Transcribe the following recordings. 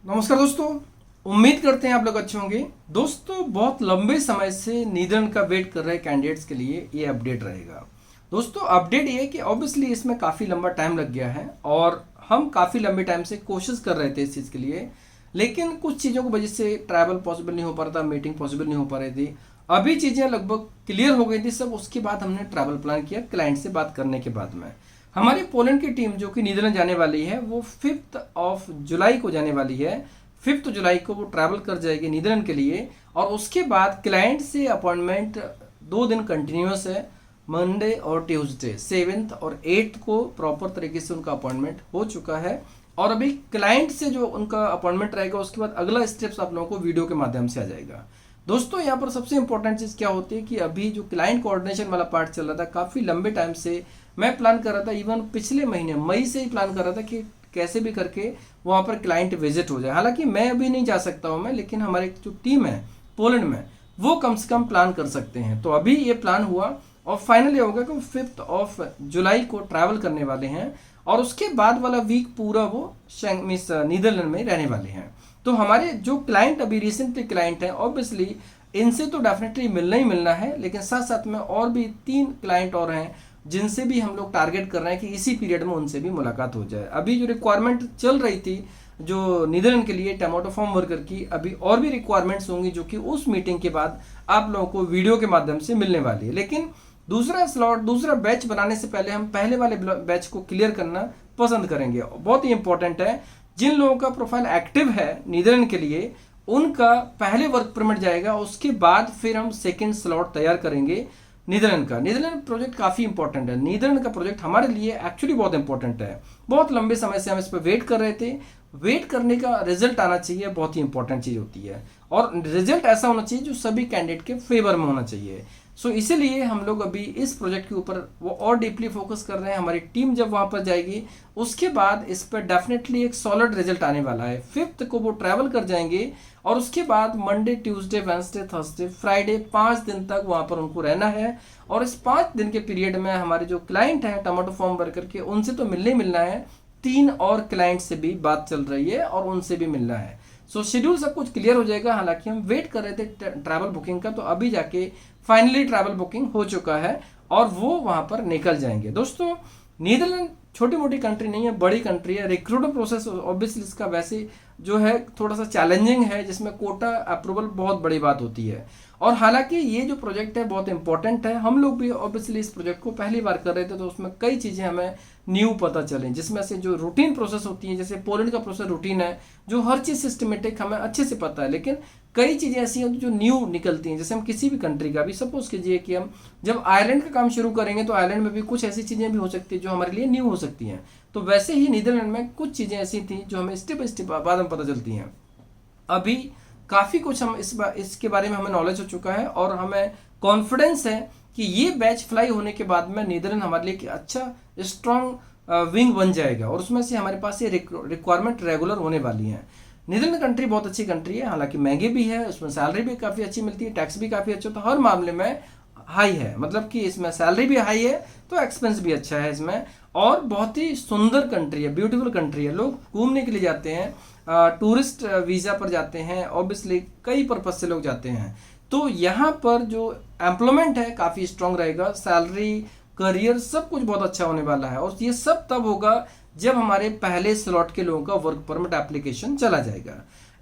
नमस्कार दोस्तों। उम्मीद करते हैं आप लोग अच्छे होंगे। दोस्तों, बहुत लंबे समय से नीदरलैंड का वेट कर रहे कैंडिडेट्स के लिए ये अपडेट रहेगा। दोस्तों, अपडेट ये है कि ऑब्वियसली इसमें काफ़ी लंबा टाइम लग गया है और हम काफ़ी लंबे टाइम से कोशिश कर रहे थे इस चीज़ के लिए, लेकिन कुछ चीज़ों की वजह से ट्रैवल पॉसिबल नहीं हो पा रहा था, मीटिंग पॉसिबल नहीं हो पा रही थी। अभी चीज़ें लगभग क्लियर हो गई थी सब। उसके बाद हमने ट्रैवल प्लान किया क्लाइंट से बात करने के बाद में। हमारी पोलैंड की टीम जो कि नीदरलैंड जाने वाली है वो 5 जुलाई को जाने वाली है। 5 जुलाई को वो ट्रैवल कर जाएगी नीदरलैंड के लिए और उसके बाद क्लाइंट से अपॉइंटमेंट 2 दिन कंटिन्यूस है। मंडे और ट्यूसडे 7 और 8 को प्रॉपर तरीके से उनका अपॉइंटमेंट हो चुका है और अभी क्लाइंट से जो उनका अपॉइंटमेंट रहेगा उसके बाद अगला स्टेप्स आप लोगों को वीडियो के माध्यम से आ जाएगा। दोस्तों, यहाँ पर सबसे इंपॉर्टेंट चीज़ क्या होती है कि अभी जो क्लाइंट कोऑर्डिनेशन वाला पार्ट चल रहा था काफ़ी लंबे टाइम से मैं प्लान कर रहा था, इवन पिछले महीने मई से ही प्लान कर रहा था कि कैसे भी करके वहाँ पर क्लाइंट विजिट हो जाए। हालांकि मैं अभी नहीं जा सकता हूँ लेकिन हमारी जो टीम है पोलैंड में वो कम से कम प्लान कर सकते हैं। तो अभी ये प्लान हुआ और फाइनल ये होगा कि वो 5 जुलाई को ट्रैवल करने वाले हैं और उसके बाद वाला वीक पूरा वो नीदरलैंड में रहने वाले हैं। तो हमारे जो क्लाइंट अभी रिसेंटली क्लाइंट हैं ऑब्वियसली इनसे तो डेफिनेटली मिलना ही मिलना है, लेकिन साथ साथ में और भी 3 क्लाइंट और हैं जिनसे भी हम लोग टारगेट कर रहे हैं कि इसी पीरियड में उनसे भी मुलाकात हो जाए। अभी जो रिक्वायरमेंट चल रही थी जो नीदरलैंड के लिए टमाटो फॉर्म वर्कर की, अभी और भी रिक्वायरमेंट्स होंगी जो कि उस मीटिंग के बाद आप लोगों को वीडियो के माध्यम से मिलने वाली है। लेकिन दूसरा स्लॉट दूसरा बैच बनाने से पहले हम पहले वाले बैच को क्लियर करना पसंद करेंगे। बहुत ही इंपॉर्टेंट है, जिन लोगों का प्रोफाइल एक्टिव है नीदरलैंड के लिए उनका पहले वर्क परमिट जाएगा, उसके बाद फिर हम सेकेंड स्लॉट तैयार करेंगे नीदरलैंड का। नीदरलैंड प्रोजेक्ट काफ़ी इंपॉर्टेंट है। नीदरलैंड का प्रोजेक्ट हमारे लिए एक्चुअली बहुत इंपॉर्टेंट है। बहुत लंबे समय से हम इस पर वेट कर रहे थे। वेट करने का रिजल्ट आना चाहिए, बहुत ही इंपॉर्टेंट चीज़ होती है और रिजल्ट ऐसा होना चाहिए जो सभी कैंडिडेट के फेवर में होना चाहिए। सो इसीलिए हम लोग अभी इस प्रोजेक्ट के ऊपर वो और डीपली फोकस कर रहे हैं। हमारी टीम जब वहाँ पर जाएगी उसके बाद इस पर डेफिनेटली एक सॉलिड रिजल्ट आने वाला है। 5 को वो ट्रैवल कर जाएंगे और उसके बाद Monday Tuesday Wednesday Thursday Friday 5 दिन तक वहाँ पर उनको रहना है और इस 5 दिन के पीरियड में हमारे जो क्लाइंट हैं टमाटो फॉर्म वर्कर के उनसे तो मिलने ही मिलना है, 3 और क्लाइंट से भी बात चल रही है और उनसे भी मिलना है। सो शेड्यूल सब कुछ क्लियर हो जाएगा। हालांकि हम वेट कर रहे थे ट्रैवल बुकिंग का, तो अभी जाके फाइनली ट्रैवल बुकिंग हो चुका है और वो वहाँ पर निकल जाएंगे। दोस्तों, नीदरलैंड छोटी मोटी कंट्री नहीं है, बड़ी कंट्री है। रिक्रूटमेंट प्रोसेस ऑब्वियसली इसका वैसे जो है थोड़ा सा चैलेंजिंग है, जिसमें कोटा अप्रूवल बहुत बड़ी बात होती है। और हालांकि ये जो प्रोजेक्ट है बहुत इंपॉर्टेंट है। हम लोग भी ऑब्वियसली इस प्रोजेक्ट को पहली बार कर रहे थे तो उसमें कई चीज़ें हमें न्यू पता चलें, जिसमें से जो रूटीन प्रोसेस होती है, जैसे पोलैंड का प्रोसेस रूटीन है, जो हर चीज़ सिस्टमेटिक हमें अच्छे से पता है, लेकिन कई चीज़ें ऐसी हैं जो न्यू निकलती हैं। जैसे हम किसी भी कंट्री का भी सपोज कीजिए कि हम जब आयरलैंड का काम शुरू करेंगे तो आयरलैंड में भी कुछ ऐसी चीज़ें भी हो सकती हैं जो हमारे लिए न्यू हो सकती हैं। तो वैसे ही नीदरलैंड में कुछ चीज़ें ऐसी थी जो हमें स्टेप बाय स्टेप बाद में पता चलती हैं। अभी काफ़ी कुछ हम इसके बारे में हमें नॉलेज हो चुका है और हमें कॉन्फिडेंस है कि ये बैच फ्लाई होने के बाद में नीदरलैंड हमारे लिए अच्छा स्ट्रॉन्ग विंग बन जाएगा और उसमें से हमारे पास ये रिक्वायरमेंट रेगुलर होने वाली है। नीदरलैंड कंट्री बहुत अच्छी कंट्री है, हालांकि महंगी भी है, उसमें सैलरी भी काफ़ी अच्छी मिलती है, टैक्स भी काफ़ी अच्छा, तो हर मामले में हाई है। मतलब कि इसमें सैलरी भी हाई है तो एक्सपेंस भी अच्छा है इसमें। और बहुत ही सुंदर कंट्री है, ब्यूटीफुल कंट्री है। लोग घूमने के लिए जाते हैं, टूरिस्ट वीज़ा पर जाते हैं, ऑब्वियसली कई पर्पज से लोग जाते हैं। तो यहाँ पर जो एम्प्लॉयमेंट है काफ़ी स्ट्रांग रहेगा, सैलरी करियर सब कुछ बहुत अच्छा होने वाला है और ये सब तब होगा जब हमारे पहले स्लॉट के लोगों का वर्क परमिट एप्लीकेशन चला जाएगा।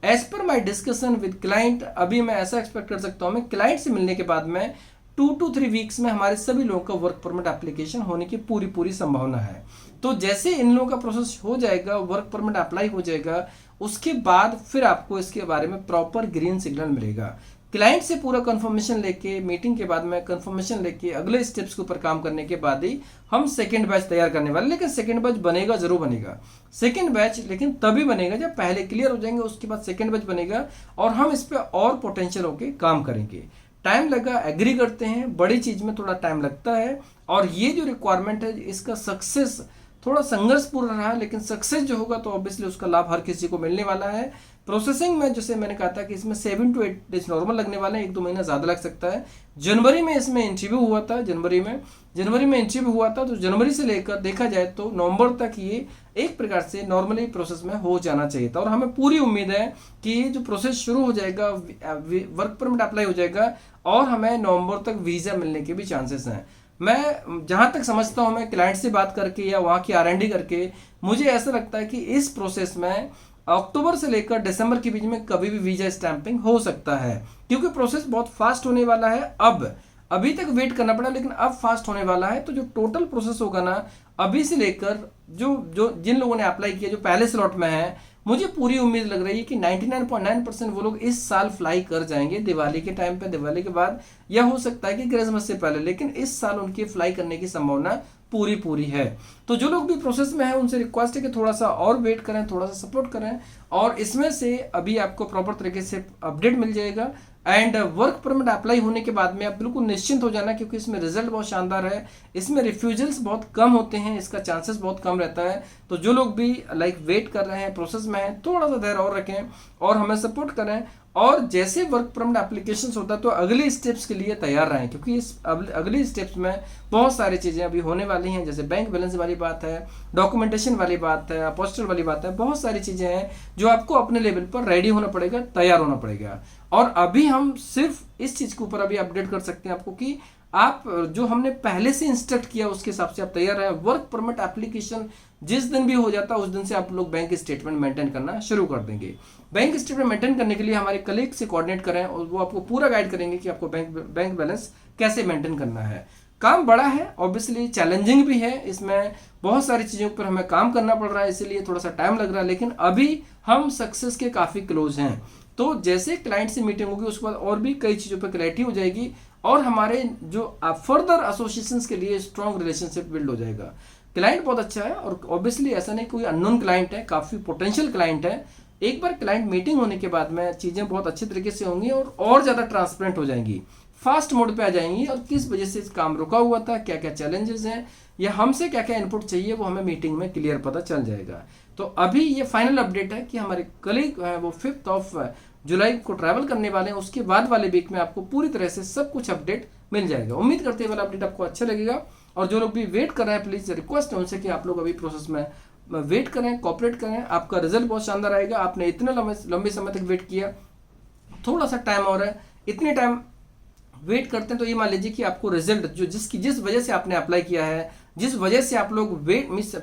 As per my discussion with client, अभी मैं ऐसा एक्सपेक्ट कर सकता हूँ, मैं क्लाइंट से मिलने के बाद में 2 to 3 वीक्स में हमारे सभी लोगों का वर्क परमिट एप्लीकेशन होने की पूरी संभावना है। तो जैसे इन लोगों का प्रोसेस हो जाएगा, वर्क परमिट अप्लाई हो जाएगा, उसके बाद फिर आपको इसके बारे में प्रॉपर ग्रीन सिग्नल मिलेगा। क्लाइंट से पूरा कंफर्मेशन लेके, मीटिंग के बाद में कंफर्मेशन लेके, अगले स्टेप्स के ऊपर काम करने के बाद ही हम सेकेंड बैच तैयार करने वाले। लेकिन सेकेंड बैच बनेगा, जरूर बनेगा सेकेंड बैच, लेकिन तभी बनेगा जब पहले क्लियर हो जाएंगे, उसके बाद सेकेंड बैच बनेगा और हम इस पर और पोटेंशियल होके काम करेंगे। टाइम लगा, एग्री करते हैं, बड़ी चीज़ में थोड़ा टाइम लगता है और ये जो रिक्वायरमेंट है इसका सक्सेस थोड़ा संघर्षपूर्ण रहा, लेकिन सक्सेस जो होगा तो ऑब्वियसली उसका लाभ हर किसी को मिलने वाला है। प्रोसेसिंग में जैसे मैंने कहा था कि इसमें 7 to 8 डेज नॉर्मल लगने वाले हैं, 1-2 महीना ज़्यादा लग सकता है। जनवरी में इसमें इंटरव्यू हुआ था, जनवरी में इंटरव्यू हुआ था, तो जनवरी से लेकर देखा जाए तो नवंबर तक ये एक प्रकार से नॉर्मली प्रोसेस में हो जाना चाहिए था। और हमें पूरी उम्मीद है कि ये जो प्रोसेस शुरू हो जाएगा, वर्क परमिट अप्लाई हो जाएगा और हमें नवंबर तक वीज़ा मिलने के भी चांसेस हैं। मैं जहां तक समझता हूं, मैं क्लाइंट से बात करके या वहां की R&D करके मुझे ऐसा लगता है कि इस प्रोसेस में अक्टूबर से लेकर दिसंबर के बीच में कभी भी वीजा स्टैंपिंग हो सकता है, क्योंकि प्रोसेस बहुत फास्ट होने वाला है। अभी तक वेट करना पड़ा, लेकिन अब फास्ट होने वाला है। तो जो टोटल प्रोसेस होगा ना, अभी से लेकर जो जो जिन लोगों ने अप्लाई किया, जो पहले स्लॉट में है, मुझे पूरी उम्मीद लग रही है कि 99.9% वो लोग इस साल फ्लाई कर जाएंगे, दिवाली के टाइम पे, दिवाली के बाद, या हो सकता है कि क्रिसमस से पहले, लेकिन इस साल उनकी फ्लाई करने की संभावना पूरी है। तो जो लोग भी प्रोसेस में है उनसे रिक्वेस्ट है कि थोड़ा सा और वेट करें, थोड़ा सा सपोर्ट करें, और इसमें से अभी आपको प्रॉपर तरीके से अपडेट मिल जाएगा। एंड वर्क परमिट अप्लाई होने के बाद में आप बिल्कुल निश्चिंत हो जाना, क्योंकि इसमें रिजल्ट बहुत शानदार है। इसमें रिफ्यूजल्स बहुत कम होते हैं, इसका चांसेस बहुत कम रहता है। तो जो लोग भी वेट कर रहे हैं, प्रोसेस में हैं, थोड़ा सा धैर्य और रखें और हमें सपोर्ट करें। और जैसे वर्क परमिट एप्लीकेशन होता है तो अगले स्टेप्स के लिए तैयार रहें, क्योंकि इस अगले स्टेप्स में बहुत सारी चीज़ें अभी होने वाली हैं। जैसे बैंक बैलेंस वाली बात है, डॉक्यूमेंटेशन वाली बात है, अपोस्टल वाली बात है, बहुत सारी चीज़ें हैं जो आपको अपने लेवल पर रेडी होना पड़ेगा, तैयार होना पड़ेगा। और अभी हम सिर्फ इस चीज़ के ऊपर अभी अपडेट कर सकते हैं आपको कि आप जो हमने पहले से इंस्ट्रक्ट किया उसके हिसाब से आप तैयार रहें। वर्क परमिट एप्लीकेशन जिस दिन भी हो जाता है उस दिन से आप लोग बैंक स्टेटमेंट मेंटेन करना शुरू कर देंगे। बैंक स्टेटमेंट मेंटेन करने के लिए हमारे कलीग से कोऑर्डिनेट करें और वो आपको पूरा गाइड करेंगे कि आपको बैंक बैलेंस कैसे मेंटेन करना है। काम बड़ा है, ऑब्वियसली चैलेंजिंग भी है, इसमें बहुत सारी चीज़ों पर हमें काम करना पड़ रहा है, इसीलिए थोड़ा सा टाइम लग रहा है, लेकिन अभी हम सक्सेस के काफ़ी क्लोज हैं। तो जैसे क्लाइंट से मीटिंग होगी उसके बाद और भी कई चीज़ों पर क्लैरिटी हो जाएगी और हमारे जो फर्दर एसोसिएशंस के लिए स्ट्रॉन्ग रिलेशनशिप बिल्ड हो जाएगा। क्लाइंट बहुत अच्छा है और ऑब्वियसली ऐसा नहीं कोई अननोन क्लाइंट है, काफ़ी पोटेंशियल क्लाइंट है। एक बार क्लाइंट मीटिंग होने के बाद में चीज़ें बहुत अच्छे तरीके से होंगी और ज़्यादा ट्रांसपेरेंट हो जाएंगी, फास्ट मोड पे आ जाएंगी, और किस वजह से काम रुका हुआ था, क्या क्या चैलेंजेस हैं या हमसे क्या क्या इनपुट चाहिए, वो हमें मीटिंग में क्लियर पता चल जाएगा। तो अभी ये फाइनल अपडेट है कि हमारे कलीग है वो 5 जुलाई को ट्रैवल करने वाले हैं, उसके बाद वाले वीक में आपको पूरी तरह से सब कुछ अपडेट मिल जाएगा। उम्मीद करते हैं वाला अपडेट आपको अच्छा लगेगा। और जो लोग भी वेट कर रहे हैं, प्लीज़ रिक्वेस्ट है उनसे कि आप लोग अभी प्रोसेस में वेट करें, कॉपरेट करें, आपका रिजल्ट बहुत शानदार आएगा। आपने इतने लंबे समय तक वेट किया, थोड़ा सा टाइम और है, इतने टाइम वेट करते हैं तो ये मान लीजिए कि आपको रिजल्ट जो जिस वजह से आपने अप्लाई किया है, जिस वजह से आप लोग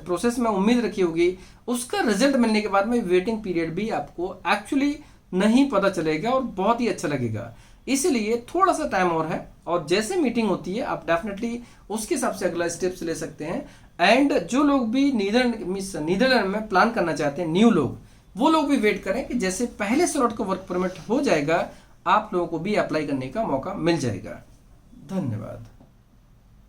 प्रोसेस में उम्मीद रखी होगी, उसका रिजल्ट मिलने के बाद में वेटिंग पीरियड भी आपको एक्चुअली नहीं पता चलेगा और बहुत ही अच्छा लगेगा। इसलिए थोड़ा सा टाइम और है, और जैसे मीटिंग होती है आप डेफिनेटली उसके हिसाब से अगला स्टेप्स ले सकते हैं। एंड जो लोग भी नीदरलैंड में प्लान करना चाहते हैं, न्यू लोग, वो लोग भी वेट करें कि जैसे पहले स्लॉट को वर्क परमिट हो जाएगा, आप लोगों को भी अप्लाई करने का मौका मिल जाएगा। धन्यवाद।